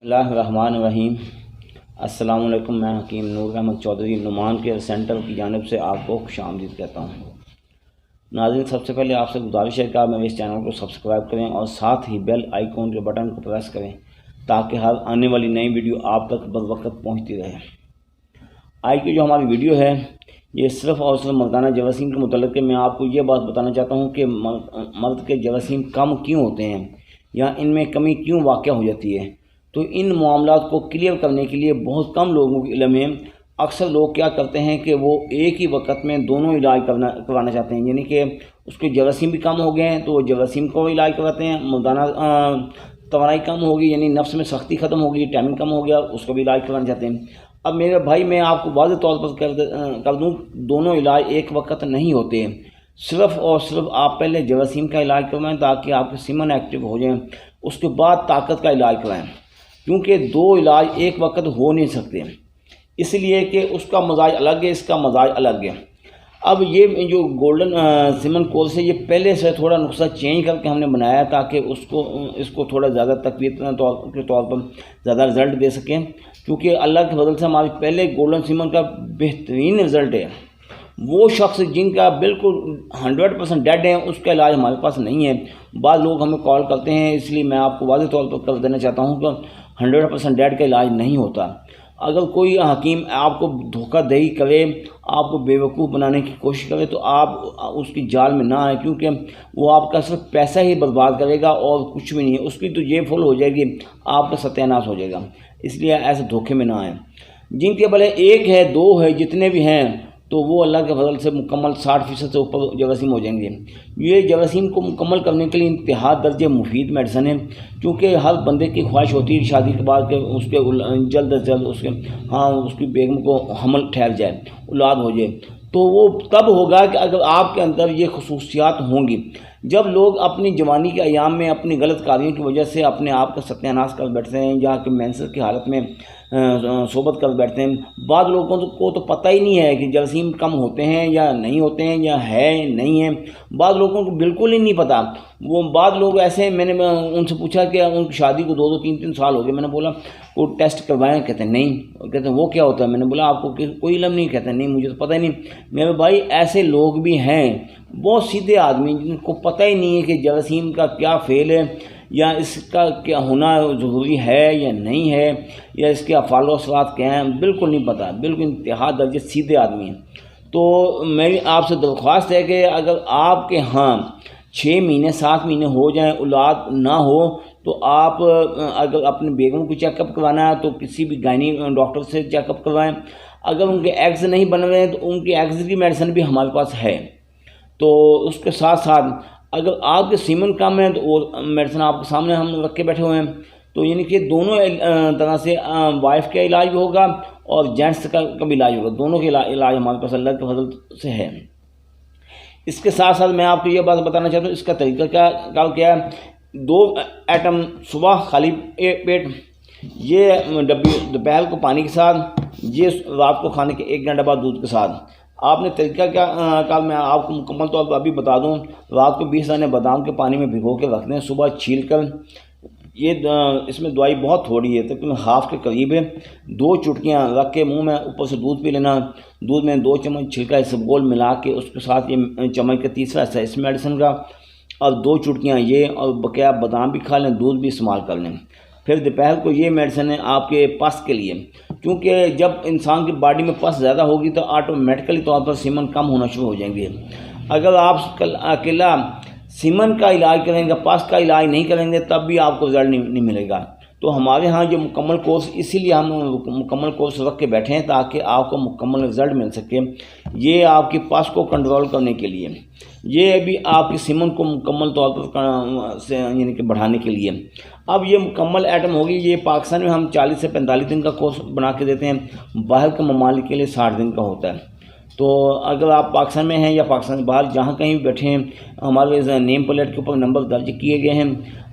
اللہ الرحمن الرحیم۔ السلام علیکم، میں حکیم نور احمد چودھری نعمان کیئر سینٹر کی جانب سے آپ کو خوش آمدید کہتا ہوں۔ ناظرین، سب سے پہلے آپ سے گزارش ہے کہ آپ میرے اس چینل کو سبسکرائب کریں اور ساتھ ہی بیل آئیکن کے بٹن کو پریس کریں تاکہ ہر آنے والی نئی ویڈیو آپ تک بروقت پہنچتی رہے۔ آج کی جو ہماری ویڈیو ہے یہ صرف اور صرف مردانہ جراثیم کے متعلق ہے۔ میں آپ کو یہ بات بتانا چاہتا ہوں کہ مرد کے جراثیم کم کیوں ہوتے ہیں یا ان میں کمی کیوں واقع ہو جاتی ہے۔ تو ان معاملات کو کلیئر کرنے کے لیے بہت کم لوگوں کے علم ہے۔ اکثر لوگ کیا کرتے ہیں کہ وہ ایک ہی وقت میں دونوں علاج کروانا چاہتے ہیں، یعنی کہ اس کے جراثیم بھی کم ہو گئے ہیں تو وہ جراثیم کو علاج کرواتے ہیں، مردانہ توانائی کم ہوگی یعنی نفس میں سختی ختم ہوگی، ٹائمنگ کم ہو گیا، اس کو بھی علاج کروانا چاہتے ہیں۔ اب میرے بھائی، میں آپ کو واضح طور پر کر دوں، دونوں علاج ایک وقت نہیں ہوتے۔ صرف اور صرف آپ پہلے جراثیم کا علاج کروائیں تاکہ آپ کے سیمن ایکٹیو ہو جائیں، اس کے بعد طاقت کا علاج کروائیں، کیونکہ دو علاج ایک وقت ہو نہیں سکتے، اس لیے کہ اس کا مزاج الگ ہے، اس کا مزاج الگ ہے۔ اب یہ جو گولڈن سیمن کورس ہے یہ پہلے سے تھوڑا نسخہ چینج کر کے ہم نے بنایا تاکہ اس کو تھوڑا زیادہ تقویت کے طور پر زیادہ رزلٹ دے سکیں، کیونکہ اللہ کے فضل سے ہمارے پہلے گولڈن سیمن کا بہترین رزلٹ ہے۔ وہ شخص جن کا بالکل 100% ڈیڈ ہیں اس کا علاج ہمارے پاس نہیں ہے۔ بعض لوگ ہمیں کال کرتے ہیں، اس لیے میں آپ کو واضح طور پر کر دینا چاہتا ہوں کہ 100% ڈیڈ کا علاج نہیں ہوتا۔ اگر کوئی حکیم آپ کو دھوکہ دہی کرے، آپ کو بیوقوف بنانے کی کوشش کرے تو آپ اس کی جال میں نہ آئیں، کیونکہ وہ آپ کا صرف پیسہ ہی برباد کرے گا اور کچھ بھی نہیں ہے۔ اس کی تو جیب فل ہو جائے گی، آپ کا ستیہ ناش ہو جائے گا۔ اس لیے ایسے دھوکے میں نہ آئیں۔ جن کے بھلے ایک ہے، دو ہے، جتنے بھی ہیں تو وہ اللہ کے فضل سے مکمل 60% سے اوپر جراثیم ہو جائیں گے۔ یہ جراثیم کو مکمل کرنے کے لیے انتہا درجے مفید میڈیسن ہے، کیونکہ ہر بندے کی خواہش ہوتی ہے شادی کے بعد کہ اس کے جلد از جلد اس کی بیگم کو حمل ٹھہر جائے، اولاد ہو جائے۔ تو وہ تب ہوگا کہ اگر آپ کے اندر یہ خصوصیات ہوں گی۔ جب لوگ اپنی جوانی کے ایام میں اپنی غلط کاریوں کی وجہ سے اپنے آپ کا ستیہ ناش کر بیٹھتے ہیں یا کہ مینسس کی حالت میں صحبت کر بیٹھتے ہیں، بعض لوگوں کو تو پتہ ہی نہیں ہے کہ جراثیم کم ہوتے ہیں یا نہیں ہوتے ہیں یا ہے نہیں ہے، بعض لوگوں کو بالکل ہی نہیں پتہ۔ وہ بعض لوگ ایسے ہیں، میں نے ان سے پوچھا کہ ان کی شادی کو 2 3 سال ہو گئے، میں نے بولا وہ ٹیسٹ کروائیں؟ کہتے ہیں نہیں۔ کہتے ہیں وہ کیا ہوتا ہے؟ میں نے بولا آپ کو کوئی علم نہیں؟ کہتے ہیں نہیں، مجھے تو پتہ ہی نہیں۔ میرے بھائی، ایسے لوگ بھی ہیں، بہت سیدھے آدمی جن کو پتہ ہی نہیں ہے کہ جراثیم کا کیا فعل ہے یا اس کا کیا ہونا ضروری ہے یا نہیں ہے یا اس کے افعال و اثرات کیا ہیں، بالکل نہیں پتہ، بالکل انتہا درجے سیدھے آدمی ہیں۔ تو میری آپ سے درخواست ہے کہ اگر آپ کے ہاں 6 مہینے 7 مہینے ہو جائیں، اولاد نہ ہو، تو آپ اگر اپنے بیگم کو چیک اپ کروانا ہے تو کسی بھی گائنی ڈاکٹر سے چیک اپ کروائیں۔ اگر ان کے ایگز نہیں بن رہے ہیں تو ان کی ایگز کی میڈیسن بھی ہمارے پاس ہے۔ تو اس کے ساتھ ساتھ اگر آپ کے سیمن کم ہیں تو وہ میڈیسن آپ کے سامنے ہم رکھ کے بیٹھے ہوئے ہیں۔ تو یعنی کہ دونوں طرح سے وائف کا علاج بھی ہوگا اور جینٹس کا بھی علاج ہوگا، دونوں کے علاج ہمارے پاس اللہ کے فضل سے ہے۔ اس کے ساتھ ساتھ میں آپ کو یہ بات بتانا چاہتا ہوں، اس کا طریقہ کیا ہے۔ 2 ایٹم صبح خالی پیٹ، یہ دوپہر کو پانی کے ساتھ، یہ رات کو کھانے کے 1 گھنٹے بعد دودھ کے ساتھ۔ آپ نے طریقہ کیا میں آپ کو مکمل طور پر ابھی بتا دوں۔ رات کو 20 دانے بادام کے پانی میں بھگو کے رکھ دیں، صبح چھیل کر، یہ اس میں دوائی بہت تھوڑی ہے، تقریباً ہاف کے قریب ہے، 2 چٹکیاں رکھ کے منہ میں اوپر سے دودھ پی لینا۔ دودھ میں 2 چمچ چھلکا اسبگول ملا کے اس کے ساتھ یہ چمچ کا تیسرا حصہ اس میڈیسن کا اور 2 چٹکیاں یہ، اور بقیہ بادام بھی کھا لیں، دودھ بھی استعمال کر لیں۔ پھر دوپہر کو یہ میڈیسن ہے آپ کے پس کے لیے، کیونکہ جب انسان کی باڈی میں پس زیادہ ہوگی تو آٹومیٹکلی طور پر سیمن کم ہونا شروع ہو جائیں گے۔ اگر آپ اکیلا سیمن کا علاج کریں گے، پس کا علاج نہیں کریں گے، تب بھی آپ کو رزلٹ نہیں ملے گا۔ تو ہمارے ہاں جو مکمل کورس، اسی لیے ہم مکمل کورس رکھ کے بیٹھے ہیں تاکہ آپ کو مکمل رزلٹ مل سکے۔ یہ آپ کی پس کو کنٹرول کرنے کے لیے، یہ بھی آپ کی سیمن کو مکمل طور پر یعنی کہ بڑھانے کے لیے۔ اب یہ مکمل ایٹم ہوگی، یہ پاکستان میں ہم 40 سے 45 دن کا کورس بنا کے دیتے ہیں، باہر کے ممالک کے لیے 60 دن کا ہوتا ہے۔ تو اگر آپ پاکستان میں ہیں یا پاکستان سے باہر جہاں کہیں بھی بیٹھے ہیں، ہمارے نیم پلیٹ کے اوپر نمبر درج کیے گئے ہیں،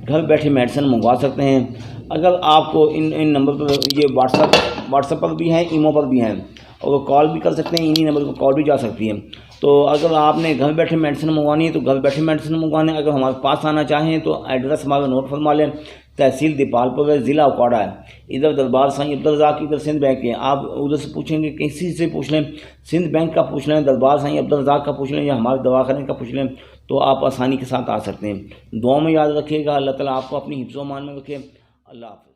گھر بیٹھے میڈیسن منگوا سکتے ہیں۔ اگر آپ کو ان نمبر پر، یہ واٹس ایپ پر بھی ہیں، ایمو پر بھی ہیں، اور کال بھی کر سکتے ہیں، انہی نمبر کو کال بھی جا سکتی ہے۔ تو اگر آپ نے گھر بیٹھے میڈیسن منگوانی ہے تو گھر بیٹھے میڈیسن منگوانے، اگر ہمارے پاس آنا چاہیں تو ایڈریس ہمارا نوٹ فرما لیں، تحصیل دیپال پور ہے، ضلع اکواڑہ ہے، ادھر دربار سائیں عبدالرزاق کی، ادھر سندھ بینک کے، آپ ادھر سے پوچھیں گے، کسی سے پوچھ لیں، سندھ بینک کا پوچھ لیں، دربار سائیں عبدالرزاق کا پوچھ لیں، یا ہمارے دواخانے کا پوچھ لیں، تو آپ آسانی کے ساتھ آ سکتے ہیں۔ دعاؤں میں یاد رکھیے گا، اللہ تعالیٰ آپ کو اپنی حفظ و امان میں رکھے۔ اللہ حافظ۔